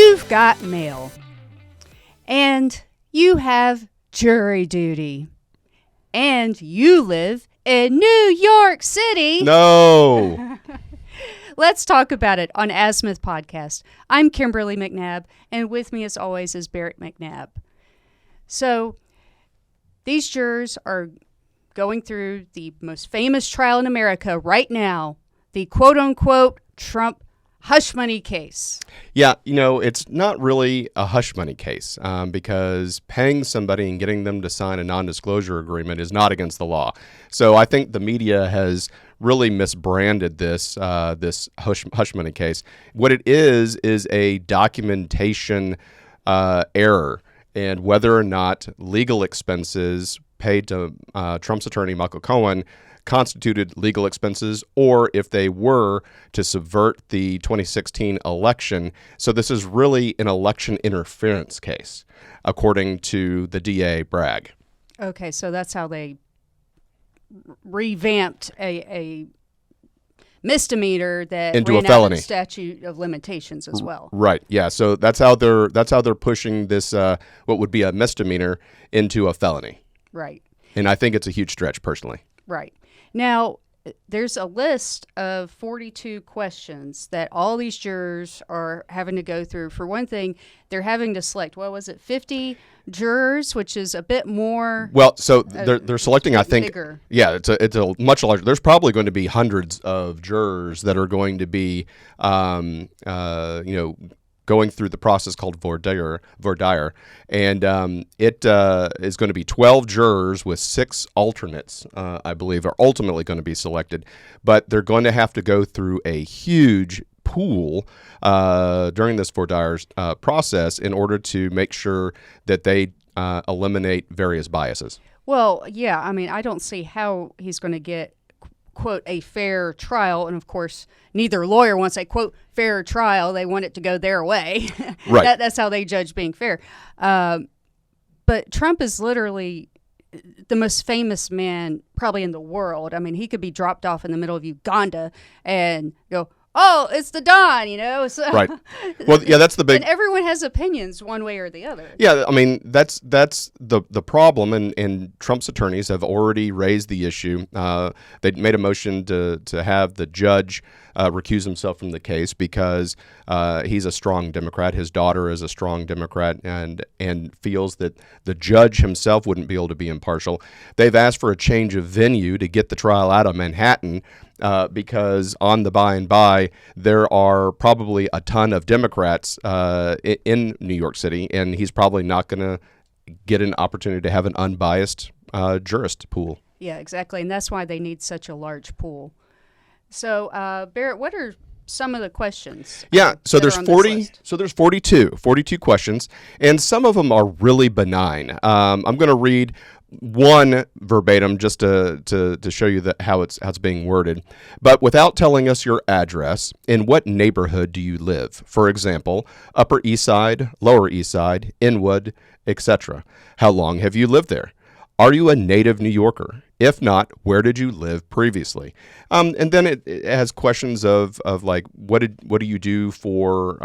You've got mail, and you have jury duty, and you live in New York City. No. Let's talk about it on Azimuth Podcast. I'm Kimberly McNabb, and with me as always is Barrett McNabb. So these jurors are going through the most famous trial in America right now, the quote-unquote Trump hush money case. Yeah, it's not really a hush money case because paying somebody and getting them to sign a non-disclosure agreement is not against the law. So I think the media has really misbranded this hush money case. What it is a documentation error, and whether or not legal expenses paid to Trump's attorney Michael Cohen constituted legal expenses, or if they were to subvert the 2016 election. So this is really an election interference case, according to the DA Bragg. Okay, so that's how they revamped a misdemeanor that into ran a felony. Out of statute of limitations as well. Right. Yeah. So that's how they're pushing this what would be a misdemeanor into a felony. Right. And I think it's a huge stretch personally. Right. Now, there's a list of 42 questions that all these jurors are having to go through. For one thing, they're having to select, 50 jurors, which is a bit more. Well, so they're selecting, I think. Bigger. Yeah, it's a much larger. There's probably going to be hundreds of jurors that are going to be, going through the process called voir dire, and it is going to be 12 jurors with 6 alternates, I believe, are ultimately going to be selected. But they're going to have to go through a huge pool during this voir dire process in order to make sure that they eliminate various biases. Well, yeah, I mean, I don't see how he's going to get, quote, a fair trial. And of course, neither lawyer wants a, quote, fair trial. They want it to go their way. Right. That's how they judge being fair. But Trump is literally the most famous man probably in the world. I mean, he could be dropped off in the middle of Uganda and go, oh, it's the Don, So, right. Well, yeah, that's the big. And everyone has opinions one way or the other. Yeah, I mean, that's the problem, and Trump's attorneys have already raised the issue. They made a motion to have the judge recuse himself from the case because he's a strong Democrat. His daughter is a strong Democrat, and feels that the judge himself wouldn't be able to be impartial. They've asked for a change of venue to get the trial out of Manhattan. Because on the by and by, there are probably a ton of Democrats in New York City, and he's probably not going to get an opportunity to have an unbiased jurist pool. Yeah, exactly, and that's why they need such a large pool. So, Barrett, what are some of the questions? Yeah, so there's 40. So there's 42 questions, and some of them are really benign. I'm going to read one verbatim just to show you how it's being worded. But without telling us your address, in what neighborhood do you live? For example, Upper East Side, Lower East Side, Inwood, etc. How long have you lived there? Are you a native New Yorker? If not, where did you live previously? And then it has questions of like what do you do for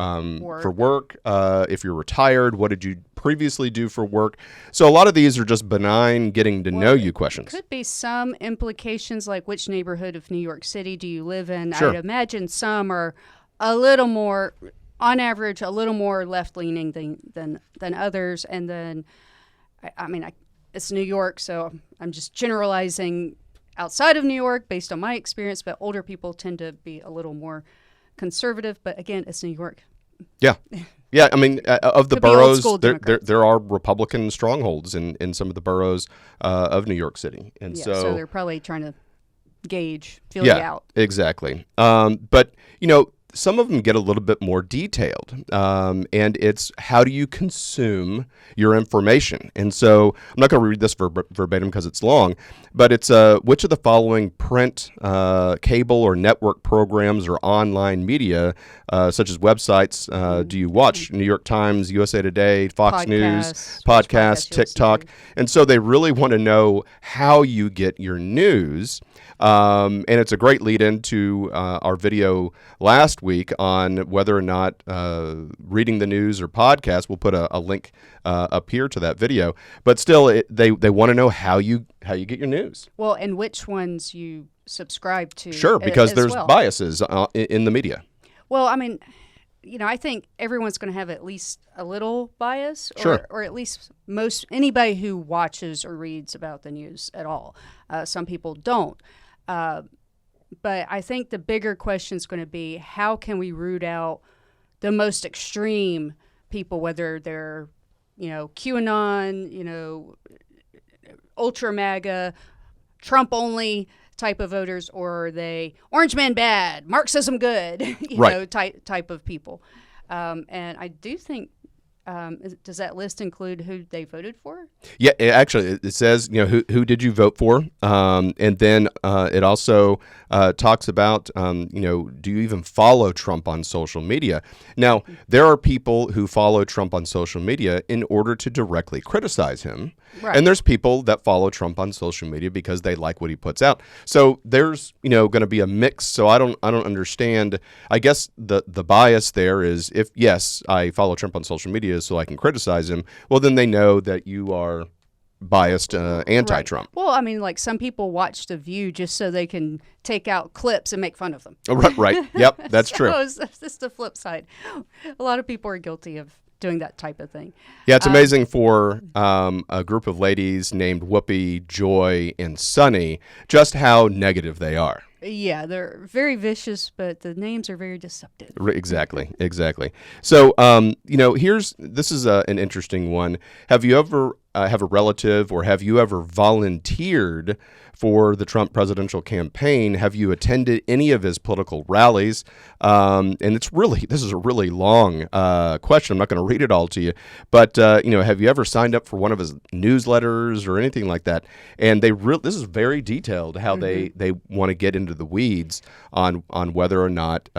work? If you're retired, what did you previously do for work? So a lot of these are just benign getting to know you questions. Could be some implications like which neighborhood of New York City do you live in? Sure. I'd imagine some are a little more, on average, a little more left-leaning than others. And then, it's New York, so I'm just generalizing outside of New York based on my experience, but older people tend to be a little more conservative. But again, it's New York. Yeah. Yeah, I mean, of the Could be old boroughs, school Democrats. there are Republican strongholds in some of the boroughs of New York City. And so they're probably trying to feel you out. Exactly. But, some of them get a little bit more detailed, and it's how do you consume your information? And so I'm not going to read this verbatim because it's long, but it's which of the following print, cable, or network programs or online media, such as websites, do you watch? New York Times, USA Today, Fox News, podcasts, TikTok. And so they really want to know how you get your news. And it's a great lead into our video last week on whether or not reading the news or podcast. We'll put a link up here to that video. But still, they want to know how you get your news. Well, and which ones you subscribe to. Sure, because there's biases in the media. Well, I mean, I think everyone's going to have at least a little bias, or at least anybody who watches or reads about the news at all. Some people don't. But I think the bigger question is going to be, how can we root out the most extreme people, whether they're, QAnon, ultra MAGA, Trump only type of voters, or are they Orange Man bad, Marxism good, type of people. And I do think, does that list include who they voted for? Yeah, it says, who did you vote for? And then it also talks about, do you even follow Trump on social media? Now, there are people who follow Trump on social media in order to directly criticize him. Right. And there's people that follow Trump on social media because they like what he puts out. So there's, going to be a mix. So I don't understand. I guess the bias there is, if yes, I follow Trump on social media so I can criticize him, well, then they know that you are biased anti-Trump. Right. Well, I mean, like, some people watch The View just so they can take out clips and make fun of them. Right. Yep, that's true. It's the flip side. A lot of people are guilty of doing that type of thing. Yeah, it's amazing for a group of ladies named Whoopi, Joy, and Sunny, just how negative they are. Yeah, they're very vicious, but the names are very deceptive. Exactly. So, this is an interesting one. Have you ever have a relative, or have you ever volunteered for the Trump presidential campaign? Have you attended any of his political rallies? And this is a really long question. I'm not going to read it all to you, but have you ever signed up for one of his newsletters or anything like that? And this is very detailed how they want to get into the weeds on whether or not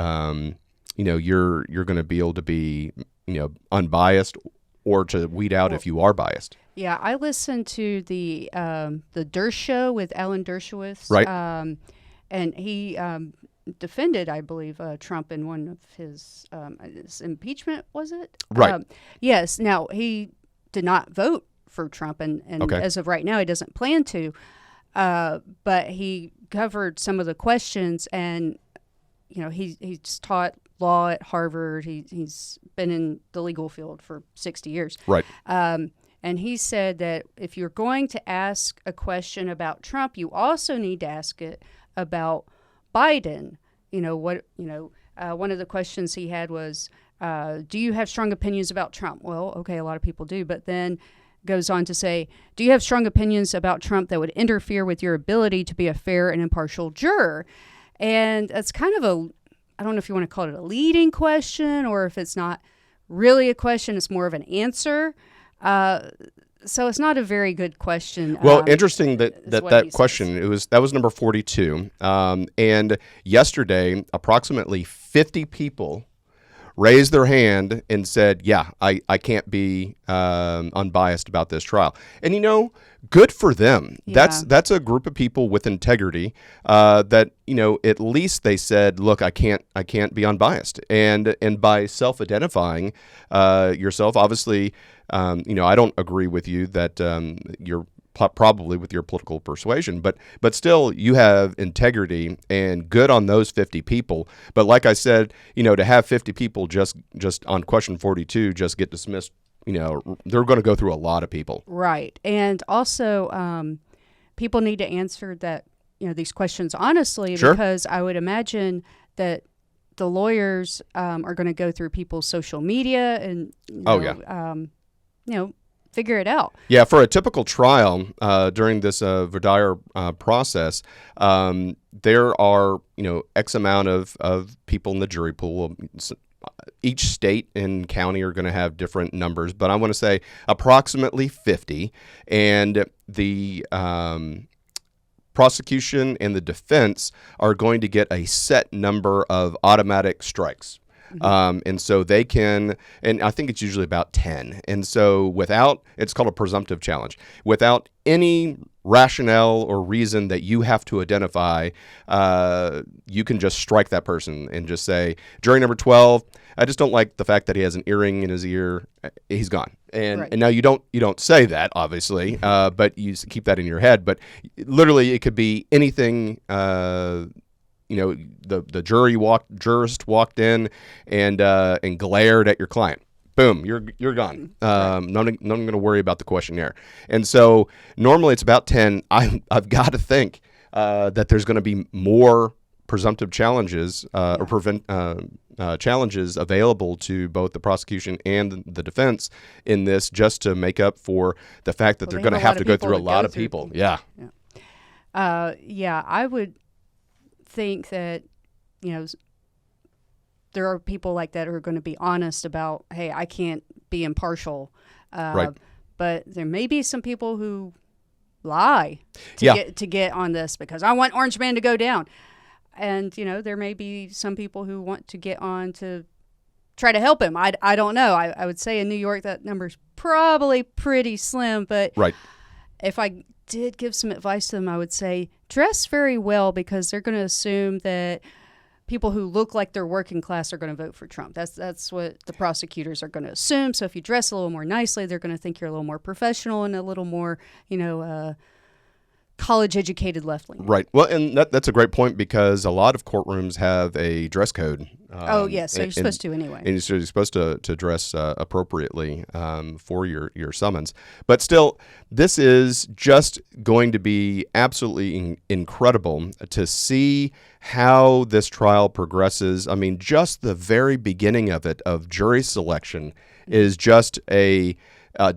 you're going to be able to be unbiased, or to weed out if you are biased. Yeah, I listened to the Dersh Show with Alan Dershowitz. Right. And he defended, I believe, Trump in one of his impeachment, was it? Right. Yes. Now, he did not vote for Trump, and okay. As of right now, he doesn't plan to. But he covered some of the questions, and he's taught law at Harvard. He's been in the legal field for 60 years. Right. And he said that if you're going to ask a question about Trump, you also need to ask it about Biden. One of the questions he had was, do you have strong opinions about Trump? Well, okay, a lot of people do, but then goes on to say, do you have strong opinions about Trump that would interfere with your ability to be a fair and impartial juror? And it's kind of I don't know if you want to call it a leading question, or if it's not really a question, it's more of an answer. So it's not a very good question. Well, interesting that question. That was number 42. And yesterday, approximately 50 people raised their hand and said, yeah, I can't be unbiased about this trial. And, good for them. Yeah. That's a group of people with integrity that, at least they said, look, I can't be unbiased. And by self-identifying yourself, obviously, I don't agree with you that you're probably with your political persuasion, but still you have integrity, and good on those 50 people. But like I said, to have 50 people just on question 42 just get dismissed, they're going to go through a lot of people. Right. And also people need to answer that, these questions honestly, Sure. Because I would imagine that the lawyers are going to go through people's social media and, figure it out. Yeah, for a typical trial during this voir dire process, there are X amount of people in the jury pool. Each state and county are going to have different numbers, but I want to say approximately 50, and the prosecution and the defense are going to get a set number of automatic strikes. Mm-hmm. And so they can, and I think it's usually about 10. And so it's called a presumptive challenge. Without any rationale or reason that you have to identify, you can just strike that person and just say, jury number 12, I just don't like the fact that he has an earring in his ear. He's gone. And now you don't say that, obviously, but you keep that in your head. But literally, it could be anything. The jurist walked in and glared at your client. Boom, you're gone. Not going to worry about the questionnaire. And so normally it's about 10. I've got to think that there's going to be more presumptive challenges challenges available to both the prosecution and the defense in this, just to make up for the fact that they're going to have to go through a lot of people. Yeah. I would think that, there are people like that who are going to be honest about, hey, I can't be impartial. Right. But there may be some people who lie to get on this because I want Orange Man to go down. And, there may be some people who want to get on to try to help him. I don't know. I would say in New York that number's probably pretty slim. But if I did give some advice to them, I would say dress very well, because they're going to assume that people who look like they're working class are going to vote for Trump. That's what the prosecutors are going to assume. So if you dress a little more nicely, they're going to think you're a little more professional and a little more, college-educated left-wing. Right. Well, and that's a great point, because a lot of courtrooms have a dress code. So you're supposed to anyway. And you're supposed to dress appropriately for your summons. But still, this is just going to be absolutely incredible to see how this trial progresses. I mean, just the very beginning of it, of jury selection, is just a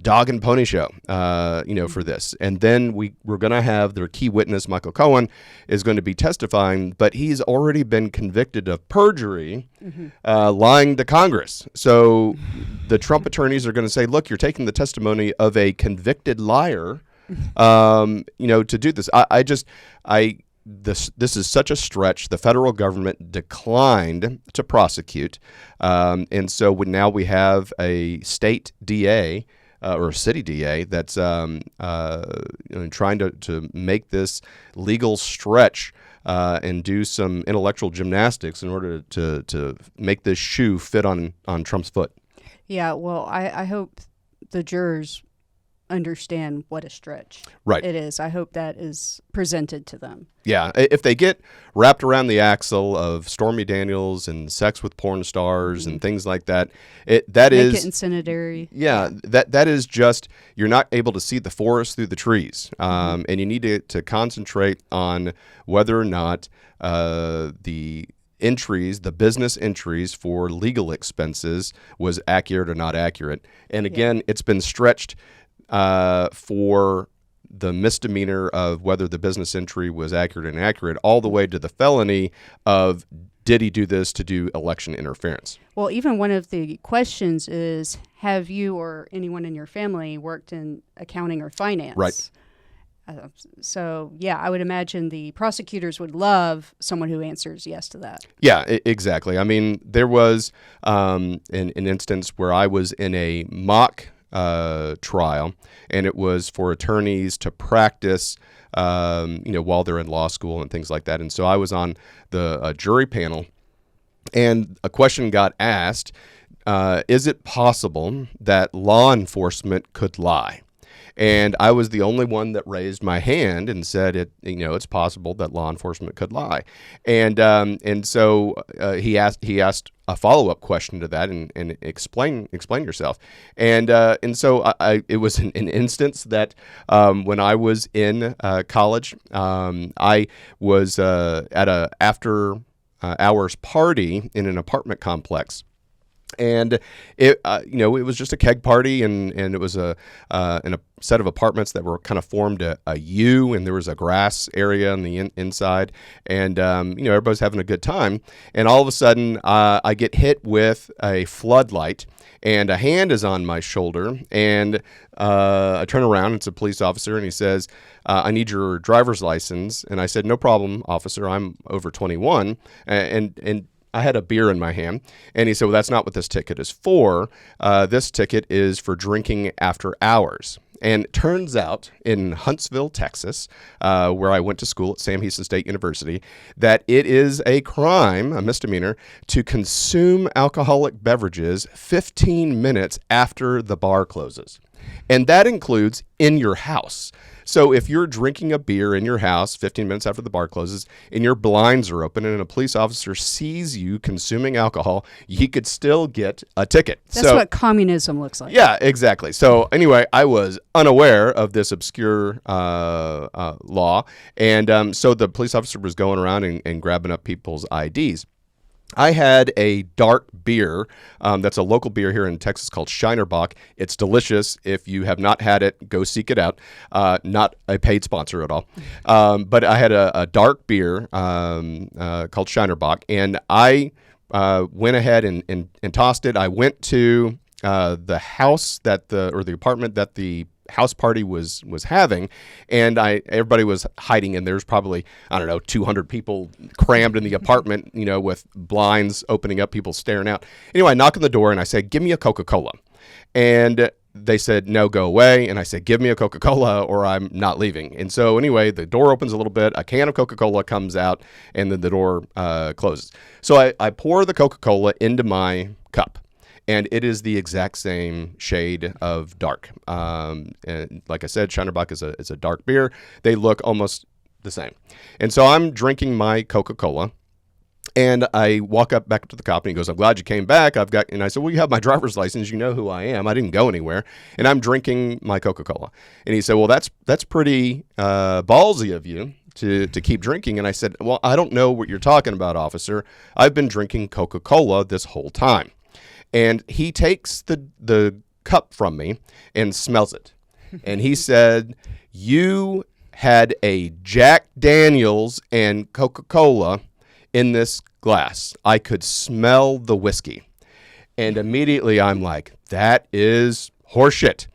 dog and pony show, for this. And then we're going to have their key witness, Michael Cohen, is going to be testifying, but he's already been convicted of perjury, lying to Congress. So the Trump attorneys are going to say, look, you're taking the testimony of a convicted liar, to do this. This is such a stretch. The federal government declined to prosecute. And so now we have a state DA, or a city DA, that's trying to make this legal stretch and do some intellectual gymnastics in order to make this shoe fit on Trump's foot. Yeah, well, I hope the jurors understand what a stretch it is. I hope that is presented to them. Yeah, if they get wrapped around the axle of Stormy Daniels and sex with porn stars and things like that, Make it incendiary. Yeah, that is just, you're not able to see the forest through the trees, and you need to concentrate on whether or not the business entries for legal expenses was accurate or not accurate. And again, it's been stretched for the misdemeanor of whether the business entry was accurate and inaccurate, all the way to the felony of, did he do this to do election interference? Well, even one of the questions is, have you or anyone in your family worked in accounting or finance? Right. So, I would imagine the prosecutors would love someone who answers yes to that. Yeah, exactly. I mean, there was an instance where I was in a mock trial, and it was for attorneys to practice, while they're in law school and things like that. And so I was on the jury panel, and a question got asked: is it possible that law enforcement could lie? And I was the only one that raised my hand and said, it's possible that law enforcement could lie. And so he asked a follow-up question to that and explain yourself. And so it was an instance that when I was in college, I was at a after hours party in an apartment complex. And it was just a keg party, and it was in a set of apartments that were kind of formed a U, and there was a grass area on the inside, and everybody's having a good time. And all of a sudden, I get hit with a floodlight, and a hand is on my shoulder, and I turn around. It's a police officer, and he says, "I need your driver's license." And I said, "No problem, officer. I'm over 21." And I had a beer in my hand, and he said, well, that's not what this ticket is for. This ticket is for drinking after hours. And it turns out in Huntsville, Texas, where I went to school at Sam Houston State University, that it is a crime, a misdemeanor, to consume alcoholic beverages 15 minutes after the bar closes. And that includes in your house. So if you're drinking a beer in your house 15 minutes after the bar closes and your blinds are open and a police officer sees you consuming alcohol, he could still get a ticket. That's what communism looks like. Yeah, exactly. So anyway, I was unaware of this obscure law. And so the police officer was going around and grabbing up people's IDs. I had a dark beer that's a local beer here in Texas called Shinerbach. It's delicious. If you have not had it, go seek it out. Not a paid sponsor at all. But I had a dark beer called Shinerbach, and I went ahead and tossed it. I went to the house or the apartment that the house party was having, and everybody was hiding, and there's probably 200 people crammed in the apartment, with blinds opening up, people staring out. Anyway, I knock on the door and I said, give me a Coca-Cola. And they said, no, go away. And I said, give me a Coca-Cola or I'm not leaving. And so anyway, the door opens a little bit, a can of Coca-Cola comes out, and then the door closes. So I pour the Coca-Cola into my cup. And it is the exact same shade of dark. And like I said, Shinerbach is a dark beer. They look almost the same. And so I'm drinking my Coca-Cola, and I walk back up to the cop, and he goes, I'm glad you came back. And I said, well, you have my driver's license. You know who I am. I didn't go anywhere. And I'm drinking my Coca-Cola. And he said, well, that's pretty ballsy of you to keep drinking. And I said, well, I don't know what you're talking about, officer. I've been drinking Coca-Cola this whole time. And he takes the cup from me and smells it. And he said, you had a Jack Daniels and Coca-Cola in this glass. I could smell the whiskey. And immediately I'm like, that is horseshit,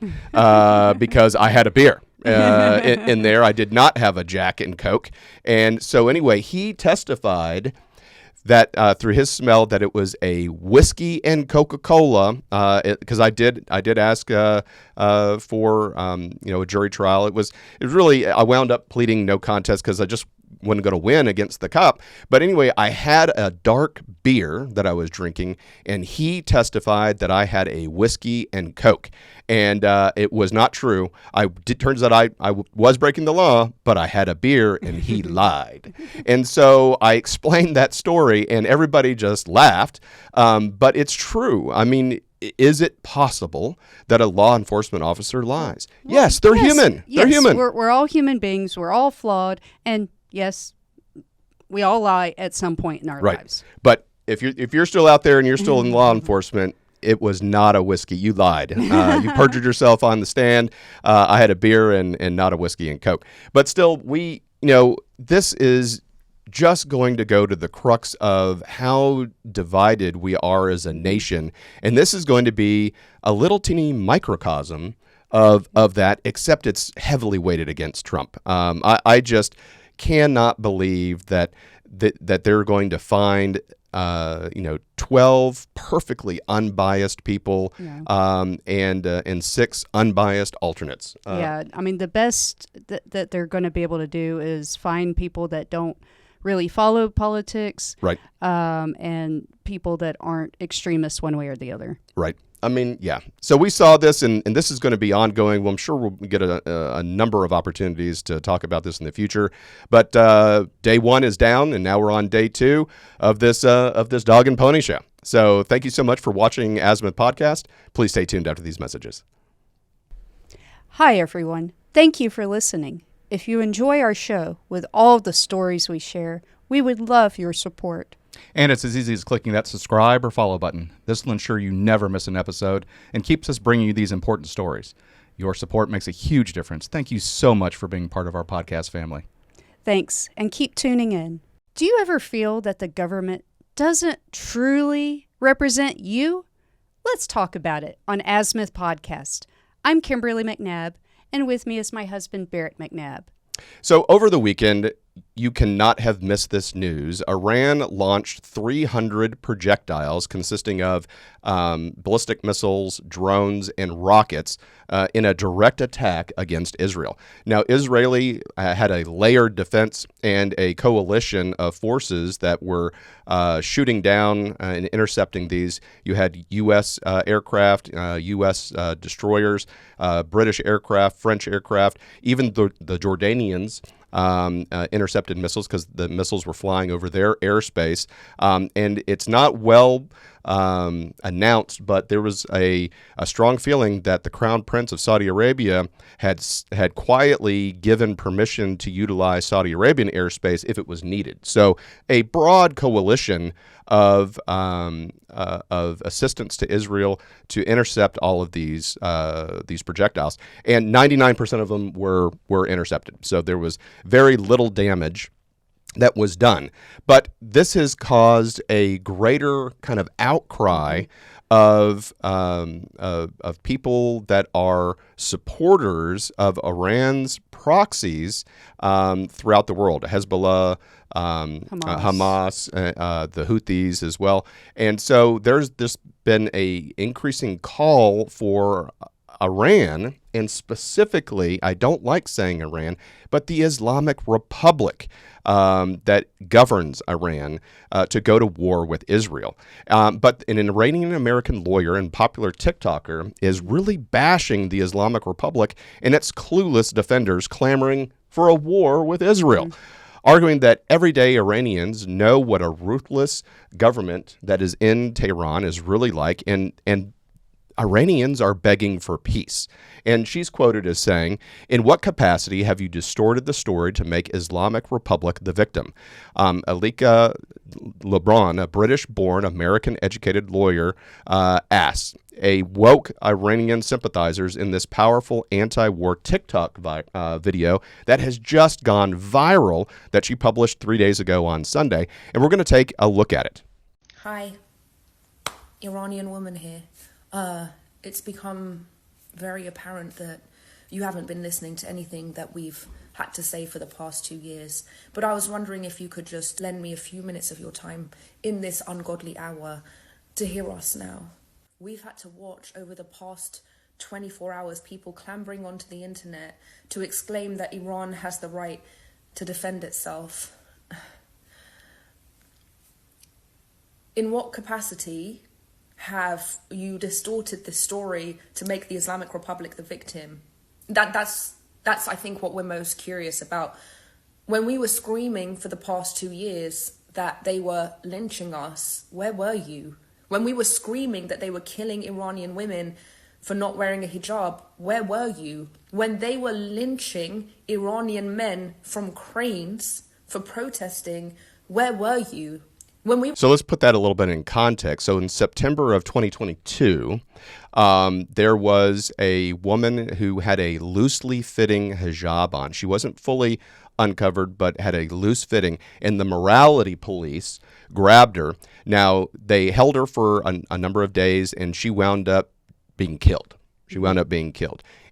because I had a beer in there. I did not have a Jack and Coke. And so anyway, he testified that through his smell that it was a whiskey and Coca-Cola, because I did ask for a jury trial. It was really, I wound up pleading no contest because I just wasn't going to win against the cop. But anyway, I had a dark beer that I was drinking, and he testified that I had a whiskey and Coke. And it was not true. Turns out I was breaking the law, but I had a beer, and he lied. And so I explained that story, and everybody just laughed. But it's true. I mean, is it possible that a law enforcement officer lies? Well, yes, they're human. Yes, they're human. We're all human beings. We're all flawed. And yes, we all lie at some point in our lives. But if you're still out there and you're still in law enforcement, it was not a whiskey. You lied. You perjured yourself on the stand. I had a beer and not a whiskey and Coke. But still, this is just going to go to the crux of how divided we are as a nation. And this is going to be a little teeny microcosm of that, except it's heavily weighted against Trump. I just cannot believe that they're going to find 12 perfectly unbiased people, and 6 unbiased alternates. I mean, the best that they're going to be able to do is find people that don't really follow politics, right? And people that aren't extremists one way or the other, right? I mean, yeah. So we saw this, and this is going to be ongoing. Well, I'm sure we'll get a number of opportunities to talk about this in the future. But day 1 is down, and now we're on day 2 of this dog and pony show. So thank you so much for watching Azimuth Podcast. Please stay tuned after these messages. Hi, everyone. Thank you for listening. If you enjoy our show with all the stories we share, we would love your support. And it's as easy as clicking that subscribe or follow button. This will ensure you never miss an episode and keeps us bringing you these important stories. Your support makes a huge difference. Thank you so much for being part of our podcast family. Thanks, and keep tuning in. Do you ever feel that the government doesn't truly represent you? Let's talk about it on Azimuth Podcast. I'm Kimberly McNabb, and with me is my husband, Barrett McNabb. So over the weekend, you cannot have missed this news. Iran launched 300 projectiles consisting of ballistic missiles, drones, and rockets in a direct attack against Israel. Now, Israeli had a layered defense and a coalition of forces that were shooting down and intercepting these. You had U.S. aircraft, U.S. destroyers, British aircraft, French aircraft, even the Jordanians intercepted missiles because the missiles were flying over their airspace. And it's not well announced, but there was a strong feeling that the Crown Prince of Saudi Arabia had quietly given permission to utilize Saudi Arabian airspace if it was needed. So a broad coalition of assistance to Israel to intercept all of these projectiles, and 99% of them were intercepted. So there was very little damage that was done. But this has caused a greater kind of outcry of people that are supporters of Iran's proxies throughout the world. Hezbollah, Hamas, the Houthis as well. And so there's been a increasing call for Iran, and specifically, I don't like saying Iran, but the Islamic Republic that governs Iran to go to war with Israel. But an Iranian-American lawyer and popular TikToker is really bashing the Islamic Republic and its clueless defenders clamoring for a war with Israel. Arguing that everyday Iranians know what a ruthless government that is in Tehran is really like, and Iranians are begging for peace. And she's quoted as saying, "In what capacity have you distorted the story to make Islamic Republic the victim?" Alika Lebron, a British-born, American-educated lawyer, asks, a woke Iranian sympathizers in this powerful anti-war TikTok video that has just gone viral that she published 3 days ago on Sunday. And we're going to take a look at it. Hi, Iranian woman here. It's become very apparent that you haven't been listening to anything that we've had to say for the past 2 years. But I was wondering if you could just lend me a few minutes of your time in this ungodly hour to hear us now. We've had to watch over the past 24 hours people clambering onto the internet to exclaim that Iran has the right to defend itself. In what capacity have you distorted the story to make the Islamic Republic the victim? That's I think what we're most curious about. When we were screaming for the past 2 years that they were lynching us, where were you? When we were screaming that they were killing Iranian women for not wearing a hijab, where were you? When they were lynching Iranian men from cranes for protesting, where were you? So let's put that a little bit in context. So in September of 2022, there was a woman who had a loosely fitting hijab on. She wasn't fully uncovered, but had a loose fitting, and the morality police grabbed her. Now, they held her for a number of days, and she wound up being killed.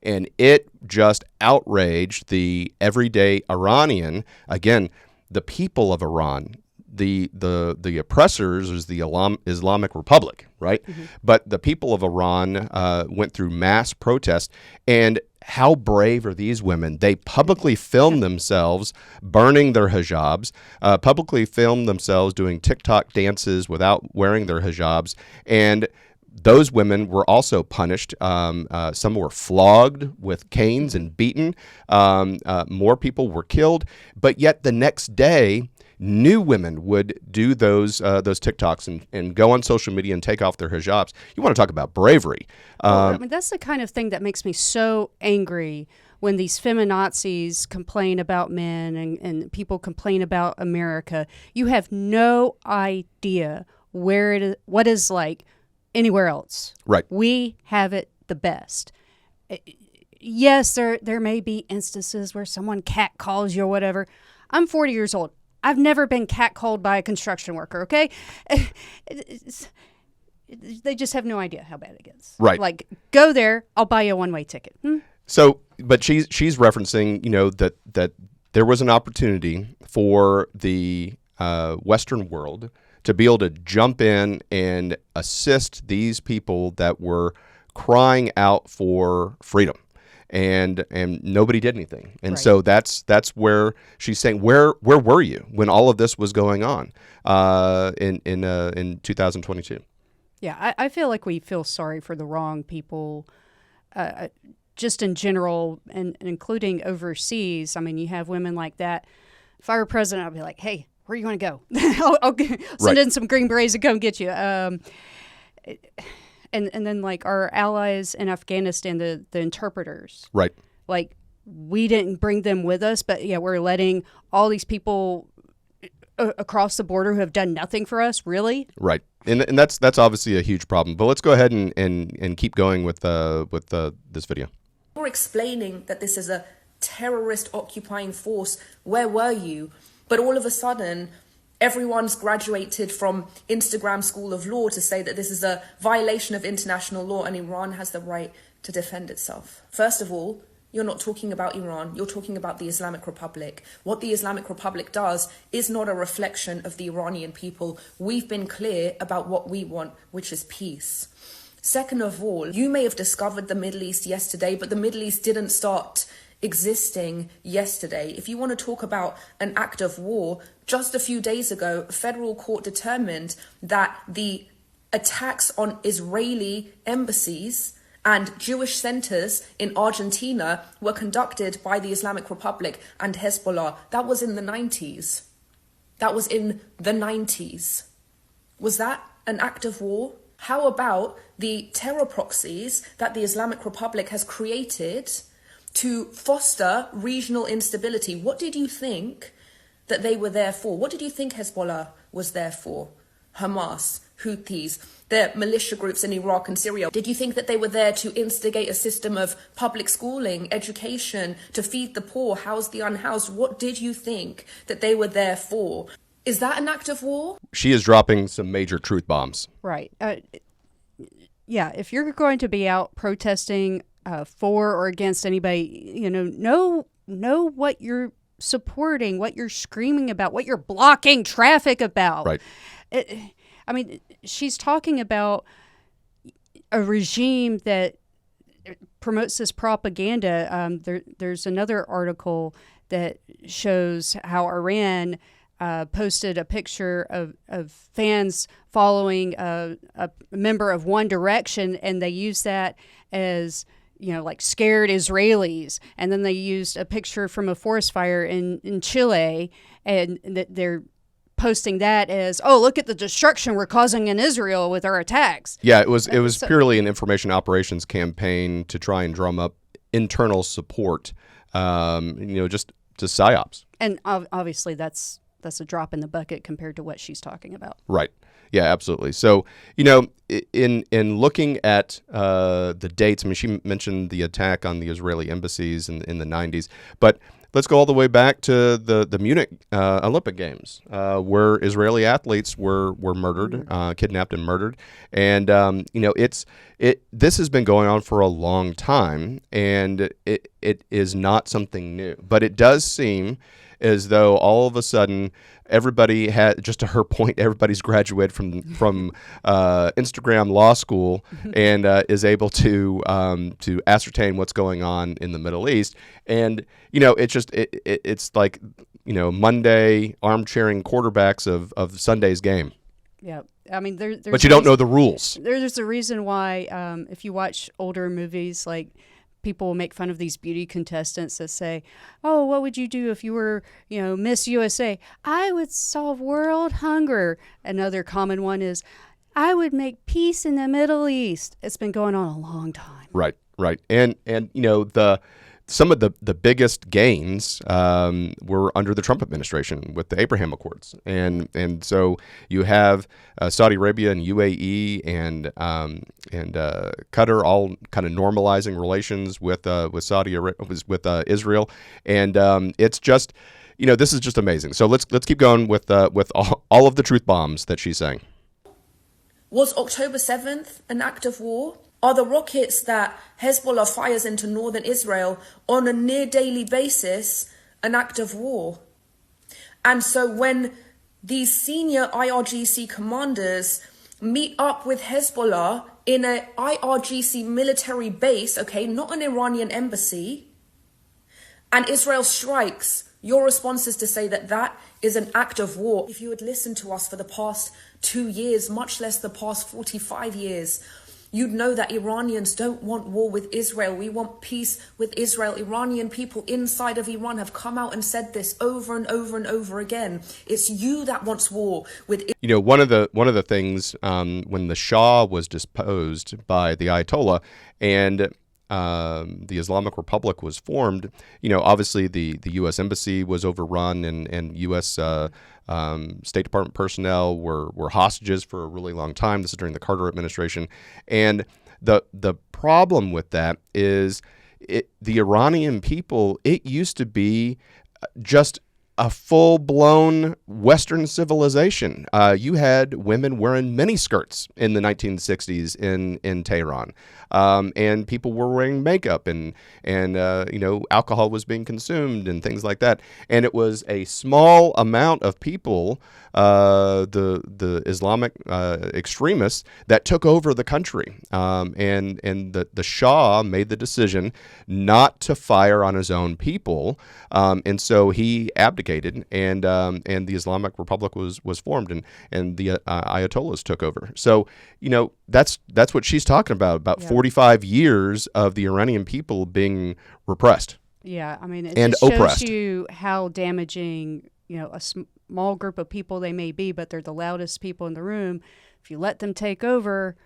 And it just outraged the everyday Iranian, again, the people of Iran. The oppressors is the Islamic Republic, right? Mm-hmm. But the people of Iran went through mass protest. And how brave are these women? They publicly filmed themselves burning their hijabs, publicly filmed themselves doing TikTok dances without wearing their hijabs. And those women were also punished. Some were flogged with canes and beaten. More people were killed. But yet the next day, new women would do those TikToks and go on social media and take off their hijabs. You want to talk about bravery. I mean, that's the kind of thing that makes me so angry when these feminazis complain about men and people complain about America. You have no idea what is like anywhere else. Right. We have it the best. Yes, there may be instances where someone catcalls you or whatever. I'm 40 years old. I've never been catcalled by a construction worker, okay? They just have no idea how bad it gets. Right. Like, go there, I'll buy you a one-way ticket. So, but she's referencing, that there was an opportunity for the Western world to be able to jump in and assist these people that were crying out for freedom. And nobody did anything. And so that's where she's saying, where were you when all of this was going on in 2022? Yeah, I feel like we feel sorry for the wrong people, just in general, and including overseas. I mean, you have women like that. If I were president, I'd be like, hey, where you want to go? I'll send in some Green Berets to come get you. And then like our allies in Afghanistan, the interpreters. Right. Like we didn't bring them with us, but yeah, we're letting all these people across the border who have done nothing for us, really? Right. And that's obviously a huge problem. But let's go ahead and keep going with this video. You're explaining that this is a terrorist occupying force. Where were you? But all of a sudden, everyone's graduated from Instagram School of Law to say that this is a violation of international law and Iran has the right to defend itself. First of all, you're not talking about Iran, you're talking about the Islamic Republic. What the Islamic Republic does is not a reflection of the Iranian people. We've been clear about what we want, which is peace. Second of all, you may have discovered the Middle East yesterday, but the Middle East didn't start existing yesterday. If you want to talk about an act of war, just a few days ago, a federal court determined that the attacks on Israeli embassies and Jewish centers in Argentina were conducted by the Islamic Republic and Hezbollah. That was in the 90s. Was that an act of war? How about the terror proxies that the Islamic Republic has created to foster regional instability? What did you think that they were there for? What did you think Hezbollah was there for? Hamas, Houthis, the militia groups in Iraq and Syria. Did you think that they were there to instigate a system of public schooling, education, to feed the poor, house the unhoused? What did you think that they were there for? Is that an act of war? She is dropping some major truth bombs. Right. Yeah, if you're going to be out protesting for or against anybody, know what you're supporting, what you're screaming about, what you're blocking traffic about. Right. I mean, she's talking about a regime that promotes this propaganda. There's another article that shows how Iran posted a picture of fans following a member of One Direction, and they used that as, like scared Israelis. And then they used a picture from a forest fire in Chile, and they're posting that as, oh, look at the destruction we're causing in Israel with our attacks. Yeah, it was purely an information operations campaign to try and drum up internal support, just to PSYOPs. And obviously that's a drop in the bucket compared to what she's talking about. Right. Yeah, absolutely. So, in looking at the dates, I mean, she mentioned the attack on the Israeli embassies in the 90s, but let's go all the way back to the Munich Olympic Games, where Israeli athletes were murdered, kidnapped and murdered. And, this has been going on for a long time, and it is not something new. But it does seem as though all of a sudden everybody had, just to her point, everybody's graduated from Instagram law school and is able to ascertain what's going on in the Middle East. And it's like Monday armchairing quarterbacks of Sunday's game. Yeah, I mean, but you don't know the rules. There's a reason why if you watch older movies, like, people will make fun of these beauty contestants that say, oh, what would you do if you were, Miss USA? I would solve world hunger. Another common one is, I would make peace in the Middle East. It's been going on a long time. Right. And some of the biggest gains were under the Trump administration with the Abraham Accords, and so you have Saudi Arabia and UAE and Qatar all kind of normalizing relations with Israel, and it's just this is just amazing. So let's keep going with all of the truth bombs that she's saying. Was October 7th an act of war? Are the rockets that Hezbollah fires into northern Israel on a near daily basis an act of war. And so when these senior IRGC commanders meet up with Hezbollah in a IRGC military base, okay, not an Iranian embassy, and Israel strikes, your response is to say that that is an act of war. If you had listened to us for the past 2 years, much less the past 45 years, you'd know that Iranians don't want war with Israel. We want peace with Israel. Iranian people inside of Iran have come out and said this over and over and over again. It's you that wants war with Israel. You know, one of the things when the Shah was deposed by the Ayatollah and the Islamic Republic was formed, you know, obviously the U.S. Embassy was overrun and U.S. State Department personnel were hostages for a really long time. This is during the Carter administration. And the problem with that is the Iranian people, it used to be just a full-blown Western civilization. You had women wearing miniskirts in the 1960s in Tehran, and people were wearing makeup, and you know, alcohol was being consumed and things like that. And it was a small amount of people, the Islamic extremists, that took over the country. And the Shah made the decision not to fire on his own people, and so he abdicated, and the Islamic Republic was formed, and the Ayatollahs took over. So, you know, that's what she's talking about 45 years of the Iranian people being repressed. Yeah, I mean, it and just shows oppressed. you how damaging, you know, a small group of people they may be, but they're the loudest people in the room. If you let them take over,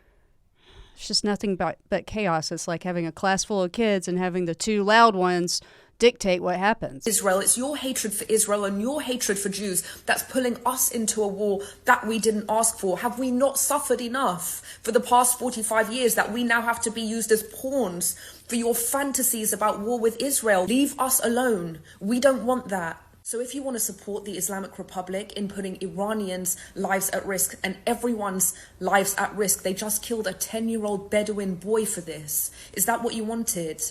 it's just nothing but chaos. It's like having a class full of kids and having the two loud ones dictate what happens. Israel, it's your hatred for Israel and your hatred for Jews that's pulling us into a war that we didn't ask for. Have we not suffered enough for the past 45 years that we now have to be used as pawns for your fantasies about war with Israel? Leave us alone. We don't want that. So if you want to support the Islamic Republic in putting Iranians' lives at risk and everyone's lives at risk, they just killed a 10-year-old Bedouin boy for this. Is that what you wanted?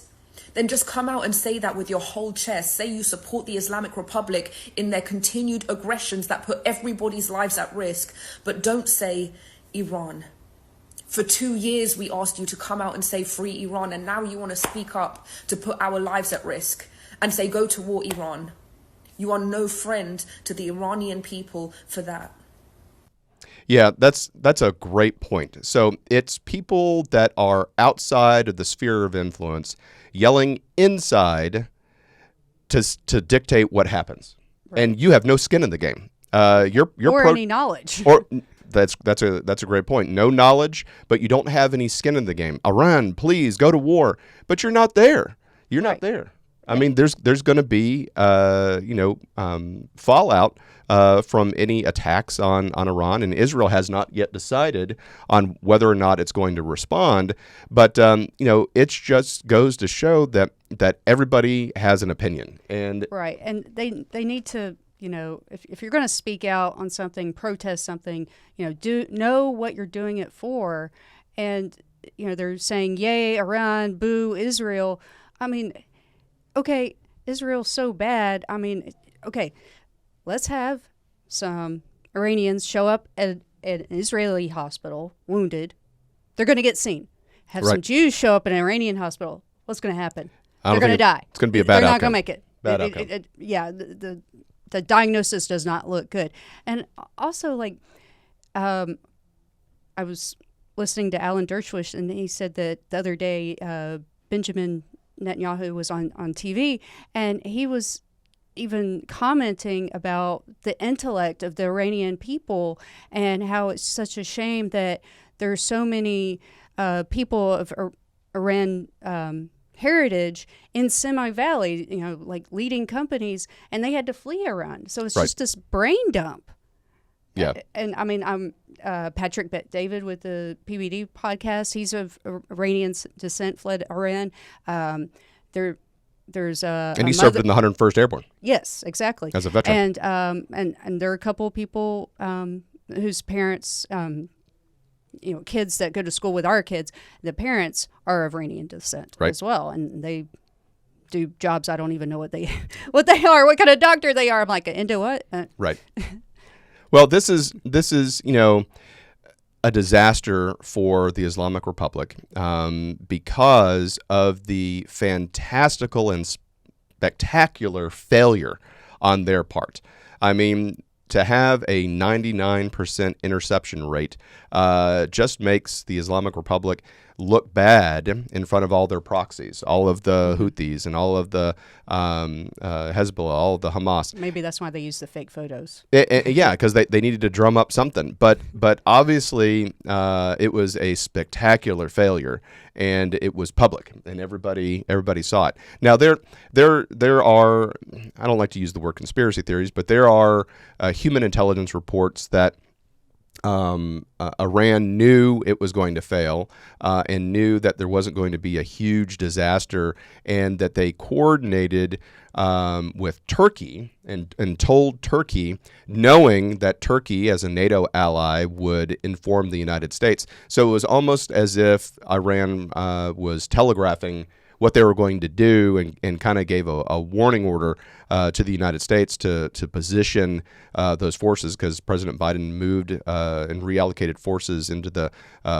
Then just come out and say that with your whole chest. Say you support the Islamic Republic in their continued aggressions that put everybody's lives at risk. But don't say Iran. For 2 years, we asked you to come out and say free Iran. And now you want to speak up to put our lives at risk and say go to war, Iran. You are no friend to the Iranian people for that. Yeah, that's a great point. So it's people that are outside of the sphere of influence yelling inside to dictate what happens, right. And you have no skin in the game. You're any knowledge. Or that's a great point. No knowledge, but you don't have any skin in the game. Iran, please go to war, but you're not there. You're not there. I mean, there's going to be fallout from any attacks on Iran, and Israel has not yet decided on whether or not it's going to respond. But it just goes to show that everybody has an opinion, and right, and they need to. If you're going to speak out on something, protest something, do know what you're doing it for. And, they're saying, yay, Iran, boo, Israel. I mean, okay, Israel's so bad. I mean, okay, let's have some Iranians show up at an Israeli hospital, wounded. They're going to get seen. Have some Jews show up at an Iranian hospital. What's going to happen? They're going to die. It's going to be a bad outcome. They're not going to make it. Bad outcome. The diagnosis does not look good. And also, I was listening to Alan Dershowitz, and he said that the other day Benjamin Netanyahu was on TV, and he was even commenting about the intellect of the Iranian people and how it's such a shame that there are so many people of Iran heritage in Semi Valley, like leading companies, and they had to flee Iran. So it's just this brain dump. Yeah. And I mean, I'm Patrick Bet-David with the PBD podcast. He's of Iranian descent, fled Iran. There's and he served in the 101st Airborne. Yes, exactly. As a veteran. And there are a couple of people whose parents, kids that go to school with our kids, the parents are of Iranian descent as well, and they do jobs I don't even know what they are, what kind of doctor they are. I'm like, into what? Right. Well, this is a disaster for the Islamic Republic because of the fantastical and spectacular failure on their part. I mean, to have a 99% interception rate just makes the Islamic Republic look bad in front of all their proxies, all of the Houthis and all of the Hezbollah, all of the Hamas. Maybe that's why they use the fake photos. Yeah, because they needed to drum up something. But obviously it was a spectacular failure, and it was public, and everybody saw it. Now there are, I don't like to use the word conspiracy theories, but there are human intelligence reports that Iran knew it was going to fail and knew that there wasn't going to be a huge disaster, and that they coordinated with Turkey and told Turkey, knowing that Turkey as a NATO ally would inform the United States. So it was almost as if Iran was telegraphing what they were going to do, and kind of gave a warning order to the United States to position those forces, because President Biden moved and reallocated forces into the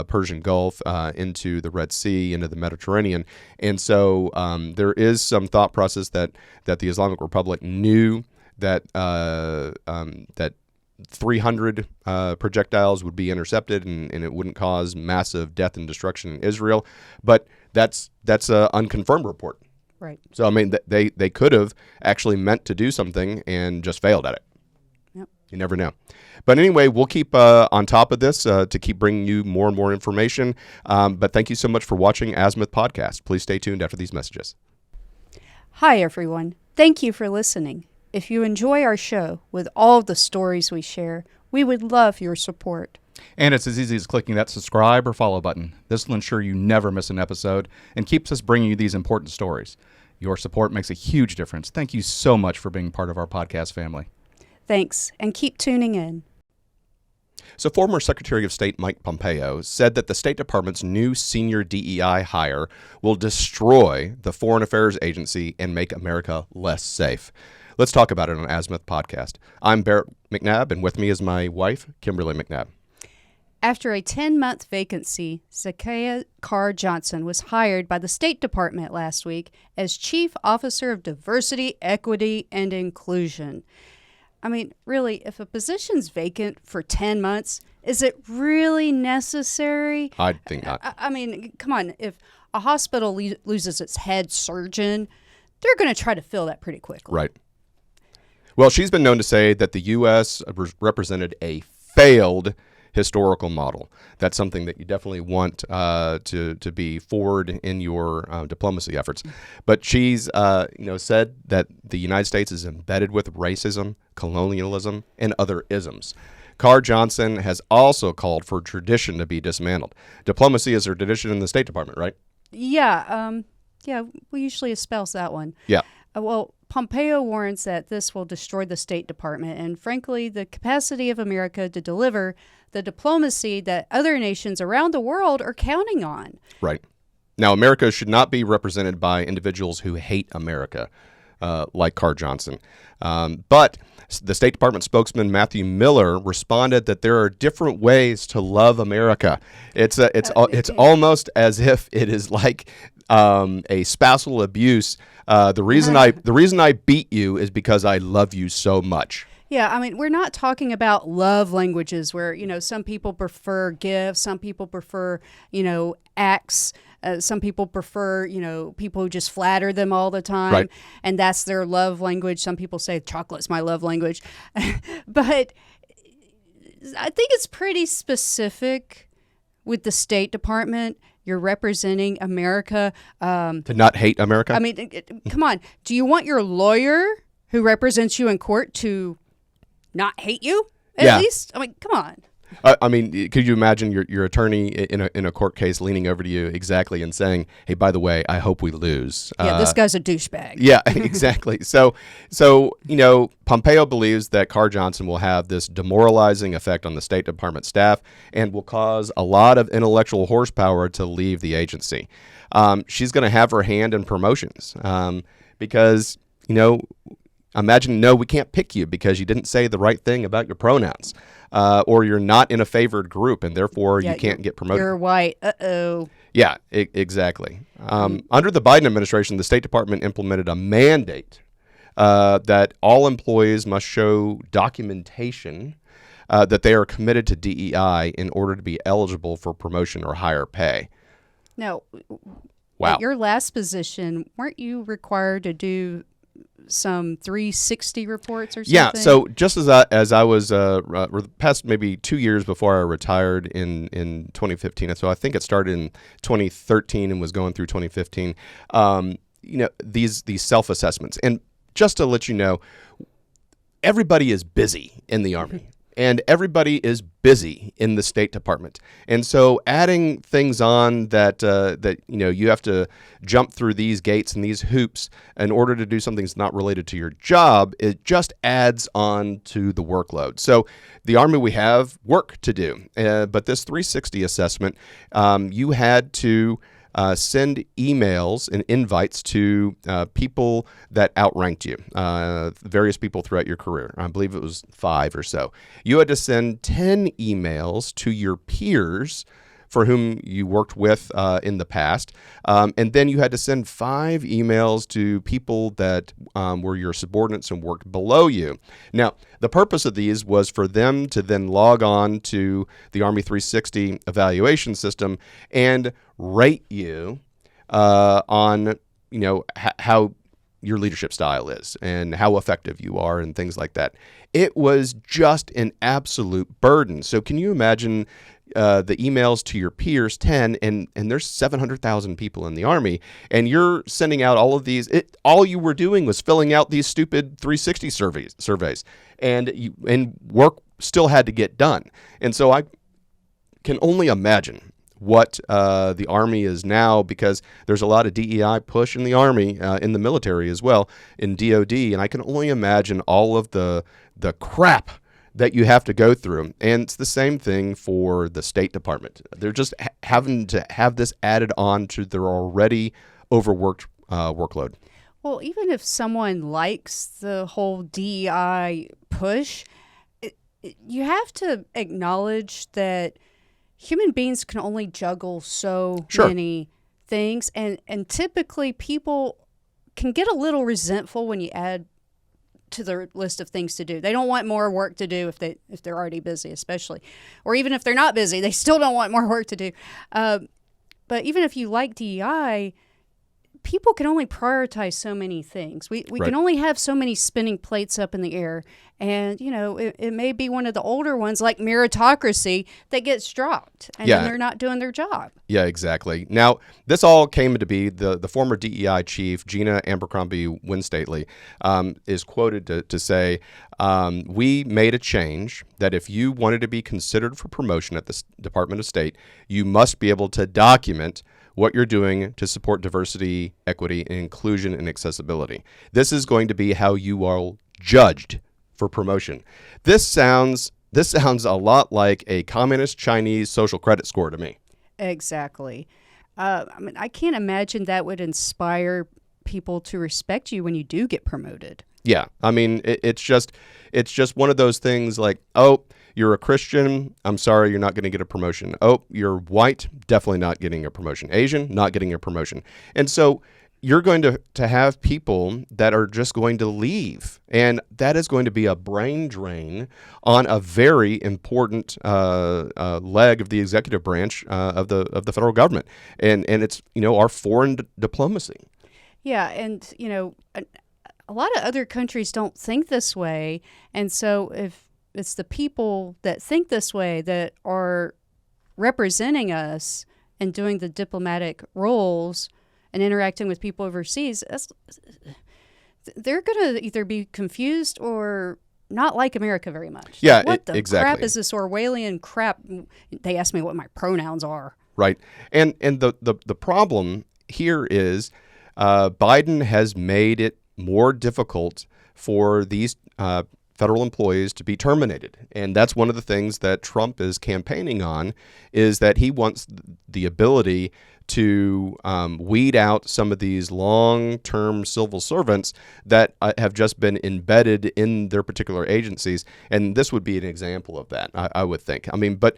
Persian Gulf, into the Red Sea, into the Mediterranean. And so there is some thought process that the Islamic Republic knew that 300 projectiles would be intercepted, and it wouldn't cause massive death and destruction in Israel. But that's an unconfirmed report. Right. So, I mean, they could have actually meant to do something and just failed at it. Yep. You never know. But anyway, we'll keep on top of this to keep bringing you more and more information. But thank you so much for watching Azimuth Podcast. Please stay tuned after these messages. Hi, everyone. Thank you for listening. If you enjoy our show with all the stories we share, we would love your support. And it's as easy as clicking that subscribe or follow button. This will ensure you never miss an episode and keeps us bringing you these important stories. Your support makes a huge difference. Thank you so much for being part of our podcast family. Thanks, and keep tuning in. So former Secretary of State Mike Pompeo said that the State Department's new senior DEI hire will destroy the Foreign Affairs Agency and make America less safe. Let's talk about it on Azimuth Podcast. I'm Barrett McNabb, and with me is my wife, Kimberly McNabb. After a 10-month vacancy, Zacchaeus Carr Johnson was hired by the State Department last week as Chief Officer of Diversity, Equity, and Inclusion. I mean, really, if a position's vacant for 10 months, is it really necessary? I think not. I mean, come on. If a hospital loses its head surgeon, they're going to try to fill that pretty quickly. Right. Well, she's been known to say that the U.S. represented a failed historical model. That's something that you definitely want to be forward in your diplomacy efforts. But she's said that the United States is embedded with racism, colonialism, and other isms. Carr Johnson has also called for tradition to be dismantled. Diplomacy is her tradition in the State Department, right? Yeah. We usually espouse that one. Yeah. Well, Pompeo warns that this will destroy the State Department and, frankly, the capacity of America to deliver the diplomacy that other nations around the world are counting on. Right. Now, America should not be represented by individuals who hate America, like Carr Johnson. But the State Department spokesman Matthew Miller responded that there are different ways to love America. It's almost as if it is like a spousal abuse. The reason I beat you is because I love you so much. Yeah, I mean, we're not talking about love languages where, some people prefer gifts, some people prefer, acts, some people prefer, people who just flatter them all the time, right, and that's their love language. Some people say chocolate's my love language. But I think it's pretty specific with the State Department. You're representing America. To not hate America? I mean, come on. Do you want your lawyer who represents you in court to not hate you, at least? I mean, come on. I mean, could you imagine your attorney in a court case leaning over to you exactly and saying, "Hey, by the way, I hope we lose." Yeah, this guy's a douchebag. Yeah, exactly. So Pompeo believes that Carr Johnson will have this demoralizing effect on the State Department staff and will cause a lot of intellectual horsepower to leave the agency. She's going to have her hand in promotions because, imagine, no, we can't pick you because you didn't say the right thing about your pronouns, or you're not in a favored group, and therefore you can't get promoted. You're white. Uh-oh. Yeah, exactly. Under the Biden administration, the State Department implemented a mandate that all employees must show documentation that they are committed to DEI in order to be eligible for promotion or higher pay. Now, wow. At your last position, weren't you required to do some 360 reports or something? Yeah, so just as I was the past maybe 2 years before I retired in 2015, so I think it started in 2013 and was going through 2015. These self-assessments, and just to let you know, everybody is busy in the Army. And everybody is busy in the State Department, and so adding things on that you have to jump through these gates and these hoops in order to do something that's not related to your job, it just adds on to the workload. So the Army, we have work to do, but this 360 assessment, you had to send emails and invites to people that outranked you, various people throughout your career. I believe it was 5 or so. You had to send 10 emails to your peers for whom you worked with in the past. And then you had to send 5 emails to people that were your subordinates and worked below you. Now, the purpose of these was for them to then log on to the Army 360 evaluation system and rate you on, how your leadership style is and how effective you are and things like that. It was just an absolute burden. So can you imagine the emails to your peers, 10, and there's 700,000 people in the Army, and you're sending out all of these. All you were doing was filling out these stupid 360 surveys, and work still had to get done. And so I can only imagine what the Army is now, because there's a lot of DEI push in the Army, in the military as well, in DOD, and I can only imagine all of the crap that you have to go through. And it's the same thing for the State Department. They're just having to have this added on to their already overworked workload. Well, even if someone likes the whole DEI push, you have to acknowledge that human beings can only juggle so many things. And typically people can get a little resentful when you add to their list of things to do. They don't want more work to do if they're already busy, especially, or even if they're not busy, they still don't want more work to do. But even if you like DEI, people can only prioritize so many things. We can only have so many spinning plates up in the air. And, it may be one of the older ones like meritocracy that gets dropped and then they're not doing their job. Yeah, exactly. Now, this all came to be the former DEI chief, Gina Abercrombie Winstately, is quoted to say, we made a change that if you wanted to be considered for promotion at the Department of State, you must be able to document what you're doing to support diversity, equity, and inclusion and accessibility. This is going to be how you are judged for promotion. This sounds a lot like a communist Chinese social credit score to me. Exactly. I can't imagine that would inspire people to respect you when you do get promoted. Yeah, it's just one of those things like, oh, you're a Christian, I'm sorry, you're not going to get a promotion. Oh, you're white, definitely not getting a promotion. Asian, not getting a promotion. And so you're going to have people that are just going to leave, and that is going to be a brain drain on a very important leg of the executive branch of the federal government, and it's our foreign diplomacy. Yeah, and a lot of other countries don't think this way, and so if it's the people that think this way that are representing us and doing the diplomatic roles and interacting with people overseas, they're going to either be confused or not like America very much. Yeah, Like, what the exactly. crap is this Orwellian crap? They asked me what my pronouns are. Right. And the problem here is Biden has made it more difficult for these federal employees to be terminated. And that's one of the things that Trump is campaigning on, is that he wants the ability to weed out some of these long-term civil servants that have just been embedded in their particular agencies, and this would be an example of that, I would think. I mean, but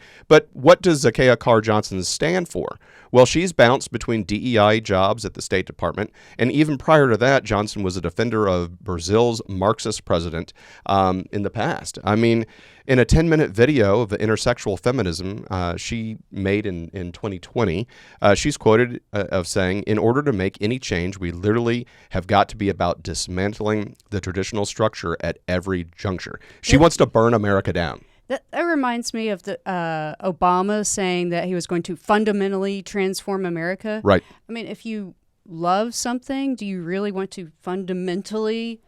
what does Zakiya Carr-Johnson stand for? Well, she's bounced between DEI jobs at the State Department, and even prior to that, Johnson was a defender of Brazil's Marxist president in the past. I mean, in a 10-minute video of intersexual feminism she made in 2020, she's quoted of saying, "In order to make any change, we literally have got to be about dismantling the traditional structure at every juncture." She wants to burn America down. That reminds me of the Obama saying that he was going to fundamentally transform America. Right. I mean, if you love something, do you really want to fundamentally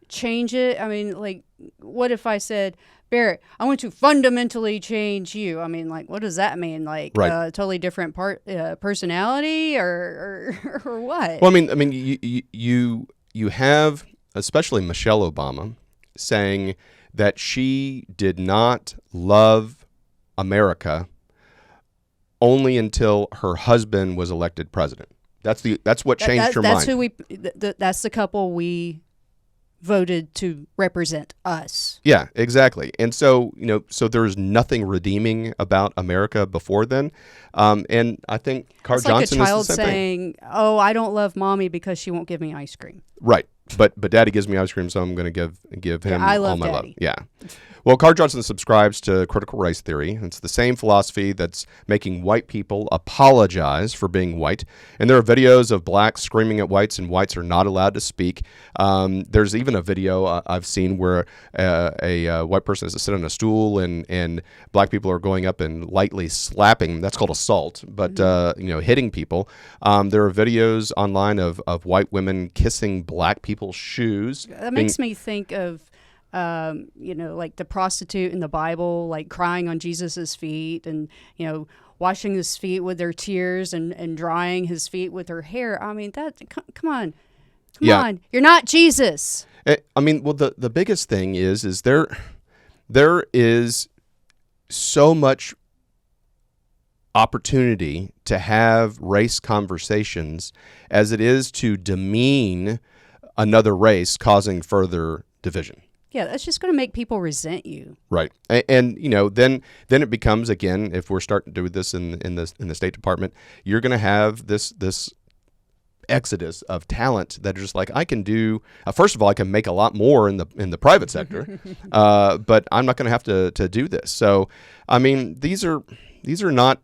change it? I mean, like, what if I said, Barrett, I want to fundamentally change you? I mean, like, what does that mean? Like, Right. totally different personality or what? Well, I mean, you have especially Michelle Obama saying that she did not love America only until her husband was elected president. That's what changed her that's mind. That's the couple we voted to represent us. Yeah, exactly. And so, so there's nothing redeeming about America before then. And I think Carr-Johnson It's like a child is the same thing. saying, "Oh, I don't love mommy because she won't give me ice cream." Right. But daddy gives me ice cream, so I'm going to give him I all love my daddy. love. Yeah. Well, Carr-Johnson subscribes to critical race theory. It's the same philosophy that's making white people apologize for being white. And there are videos of blacks screaming at whites, and whites are not allowed to speak. There's even a video I've seen where a white person has to sit on a stool, and black people are going up and lightly slapping. That's called assault, but hitting people. There are videos online of white women kissing black people's shoes. That makes me think of, like the prostitute in the Bible, like crying on Jesus's feet and, washing his feet with their tears and drying his feet with her hair. I mean, come on. Come on. You're not Jesus. I mean, well, the biggest thing is there is so much opportunity to have race conversations as it is to demean another race, causing further division. Yeah, that's just going to make people resent you. Right, and then it becomes, again, if we're starting to do this in the State Department, you're going to have this exodus of talent that are just like, I can do. First of all, I can make a lot more in the private sector, but I'm not going to have to do this. So, I mean, these are not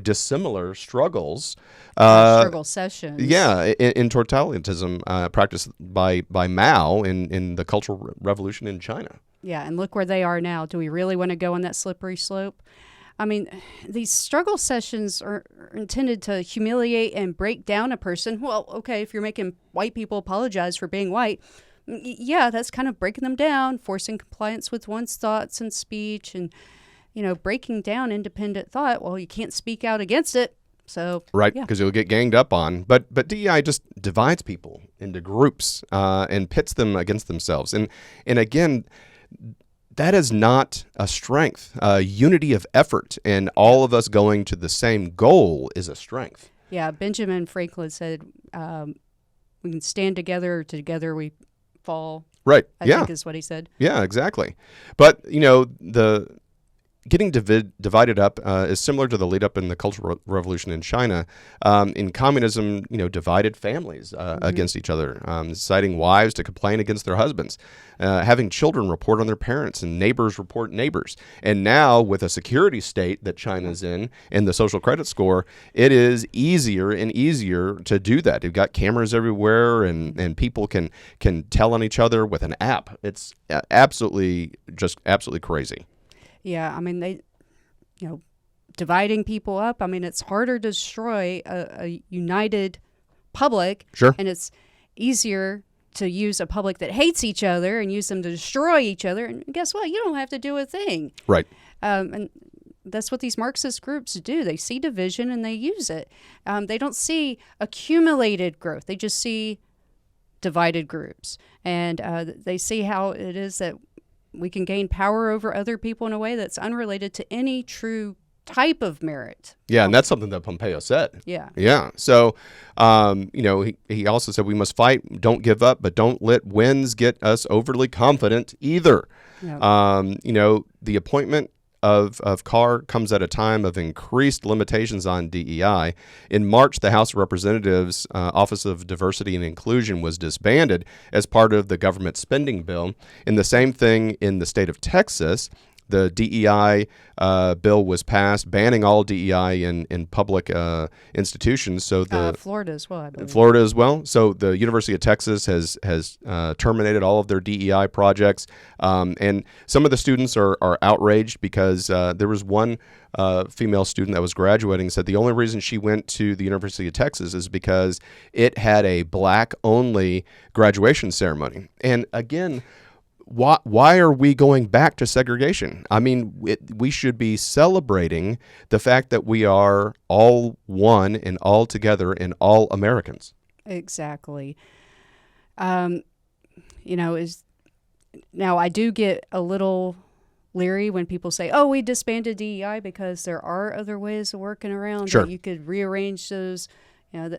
dissimilar struggles. Struggle sessions. Yeah, in totalitarianism practiced by Mao in the Cultural Revolution in China. Yeah, and look where they are now. Do we really want to go on that slippery slope? I mean, these struggle sessions are intended to humiliate and break down a person. Well, okay, if you're making white people apologize for being white, yeah, that's kind of breaking them down, forcing compliance with one's thoughts and speech, and breaking down independent thought. Well, you can't speak out against it. So right, because you'll get ganged up on. But DEI just divides people into groups and pits them against themselves. And again, that is not a strength. Unity of effort and all of us going to the same goal is a strength. Yeah, Benjamin Franklin said, "We can stand together, or together we fall." Right. I think is what he said. Yeah, exactly. But the getting divided up is similar to the lead up in the Cultural Revolution in China. In communism, divided families against each other, citing wives to complain against their husbands, having children report on their parents and neighbors report neighbors. And now with a security state that China's in and the social credit score, it is easier and easier to do that. You've got cameras everywhere, and people can tell on each other with an app. It's absolutely crazy. Yeah, I mean, they, dividing people up. I mean, it's harder to destroy a united public. Sure. And it's easier to use a public that hates each other and use them to destroy each other. And guess what? You don't have to do a thing. Right. And that's what these Marxist groups do. They see division and they use it. They don't see accumulated growth. They just see divided groups. And they see how it is that we can gain power over other people in a way that's unrelated to any true type of merit. Yeah, and that's something that Pompeo said. Yeah. Yeah. So, he also said we must fight, don't give up, but don't let wins get us overly confident either. Yeah. The appointment of Carr comes at a time of increased limitations on DEI. In March, the House of Representatives' Office of Diversity and Inclusion was disbanded as part of the government spending bill. And the same thing in the state of Texas. The DEI bill was passed, banning all DEI in public institutions. So Florida as well, I believe. Florida as well. So the University of Texas has terminated all of their DEI projects, and some of the students are outraged because there was one female student that was graduating said the only reason she went to the University of Texas is because it had a black-only graduation ceremony. And again, why are we going back to segregation? I mean, we should be celebrating the fact that we are all one and all together and all Americans. Exactly. Now I do get a little leery when people say, "Oh, we disbanded DEI," because there are other ways of working around. Sure. That you could rearrange those,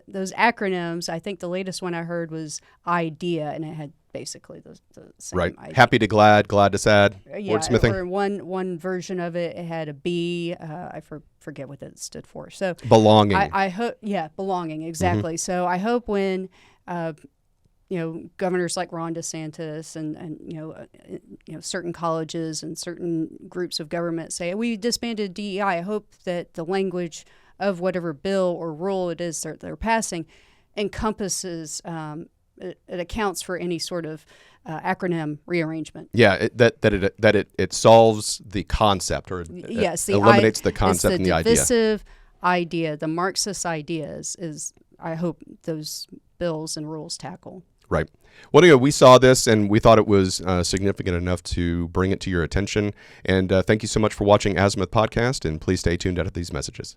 those acronyms. I think the latest one I heard was IDEA, and it had basically the same Right. idea. Happy to glad, glad to sad. Yeah, Wordsmithing. or one version of it, it had a B. I forget what that stood for. So Belonging. I hope, belonging, exactly. Mm-hmm. So I hope when, governors like Ron DeSantis and certain colleges and certain groups of government say we disbanded DEI, I hope that the language of whatever bill or rule it is that they're passing encompasses. It accounts for any sort of acronym rearrangement. Yeah, it solves the concept, or Yes, eliminates the concept and the idea. The divisive idea, the Marxist ideas, is I hope those bills and rules tackle. Right. Well, we saw this and we thought it was significant enough to bring it to your attention. And thank you so much for watching Azimuth Podcast, and please stay tuned out of these messages.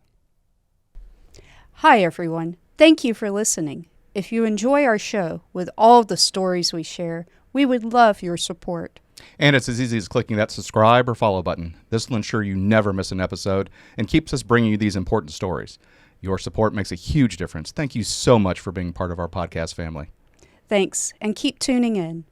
Hi, everyone. Thank you for listening. If you enjoy our show with all the stories we share, we would love your support. And it's as easy as clicking that subscribe or follow button. This will ensure you never miss an episode and keeps us bringing you these important stories. Your support makes a huge difference. Thank you so much for being part of our podcast family. Thanks, and keep tuning in.